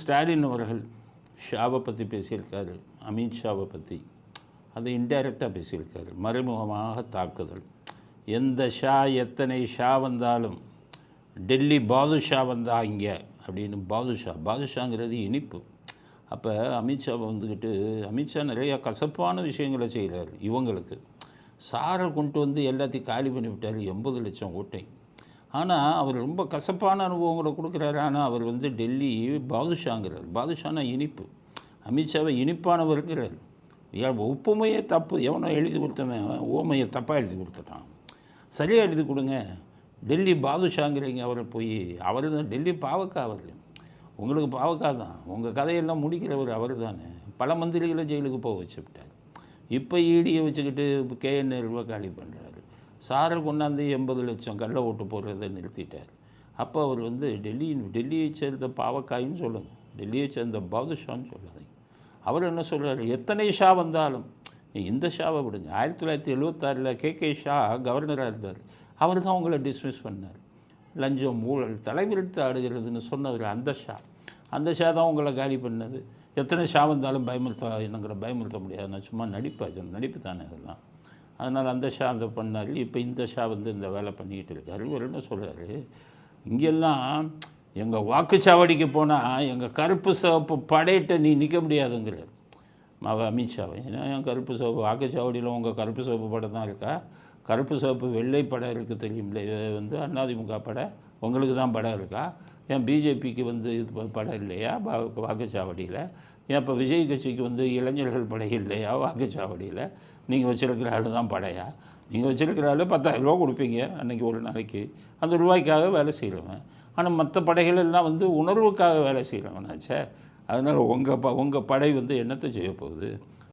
ஸ்டாலின் அவர்கள் ஷாவை பற்றி பேசியிருக்காரு, அமித்ஷாவை பற்றி. அதை இன்டைரக்டாக பேசியிருக்காரு. மறைமுகமாக தாக்குதல். எந்த ஷா, எத்தனை ஷா வந்தாலும், டெல்லி பாதுஷா வந்தா இங்கே அப்படின்னு. பாதுஷாங்கிறது இனிப்பு. அப்போ அமித்ஷாவை வந்துக்கிட்டு, அமித்ஷா நிறையா கசப்பான விஷயங்களை செய்கிறார் இவங்களுக்கு. சாரை கொண்டு வந்து எல்லாத்தையும் காலி பண்ணி விட்டார், 80 லட்சம் ஓட்டை. ஆனால் அவர் ரொம்ப கசப்பான அனுபவங்களை கொடுக்குறாரு. ஆனால் அவர் வந்து டெல்லி பாதுஷாங்கிறார். பாதுஷானா இனிப்பு. அமித்ஷாவை இனிப்பானவருங்கிறார். ஒப்புமையே தப்பு. எவனோ எழுதி கொடுத்தவன் ஓமையை தப்பாக எழுதி கொடுத்துட்டான். சரியாக எழுதி கொடுங்க. டெல்லி பாதுஷாங்கிறீங்க அவரை போய். அவர் தான் டெல்லி பாவக்கா. அவர் உங்களுக்கு பாவக்கா தான். உங்கள் கதையெல்லாம் முடிக்கிறவர் அவர் தானே. பல மந்திரிகளை ஜெயிலுக்கு போக வச்சுவிட்டார். இப்போ ஈடியை வச்சுக்கிட்டு KN நேருவை காலி பண்ணுறாரு. சாரை கொண்டாந்து 80 லட்சம் கள்ள ஓட்டு போடுறதை நிறுத்திட்டார். அப்போ அவர் வந்து டெல்லியை சேர்ந்த பாவக்காயின்னு சொல்லுங்கள், டெல்லியை சேர்ந்த பாதுஷான்னு சொல்லாதீங்க. அவர் என்ன சொல்கிறார், எத்தனை ஷா வந்தாலும் இந்த ஷாவை விடுங்க. 1976 KK ஷா கவர்னராக இருந்தார். அவர் தான் உங்களை டிஸ்மிஸ் பண்ணார். லஞ்சம் ஊழல் தலைவிரித்து ஆடுகிறதுன்னு சொன்னவர் அந்த ஷா தான் உங்களை காலி பண்ணது. எத்தனை ஷா வந்தாலும் பயமுறுத்த முடியாது. நான் சும்மா நடிப்பு தானே அதெல்லாம். அதனால் அந்த ஷா அந்த பண்ணார். இப்போ இந்த ஷா வந்து இந்த வேலை பண்ணிக்கிட்டு இருக்காரு. இவர் என்ன சொல்கிறாரு, இங்கெல்லாம் எங்கள் வாக்குச்சாவடிக்கு போனால் எங்கள் கருப்பு சிவப்பு படையிட்ட நீ நிற்க முடியாதுங்கிறார் அமித்ஷாவை. ஏன்னா என் கருப்பு சிவப்பு வாக்குச்சாவடியில் உங்கள் கருப்பு சிவப்பு படம் தான் இருக்கா? கருப்பு சிவப்பு வெள்ளை படம் இருக்குது தெரியுமில்ல. வந்து அதிமுக படம் உங்களுக்கு தான் படம் இருக்கா? ஏன் பிஜேபிக்கு வந்து இது படம் இல்லையா வாக்குச்சாவடியில்? ஏன் இப்போ விஜய் கட்சிக்கு வந்து இளைஞர்கள் படை இல்லையா வாக்குச்சாவடியில்? நீங்கள் வச்சுருக்கிற ஆள் தான் படையா? நீங்கள் வச்சுருக்கிற ஆள் 10,000 ரூபா கொடுப்பீங்க அன்றைக்கி ஒரு நாளைக்கு. அந்த ரூபாய்க்காக வேலை செய்கிறவன். ஆனால் மற்ற படைகள் எல்லாம் வந்து உணர்வுக்காக வேலை செய்கிறவனாச்சே. அதனால் உங்கள் படை வந்து என்னத்தை செய்ய போகுது?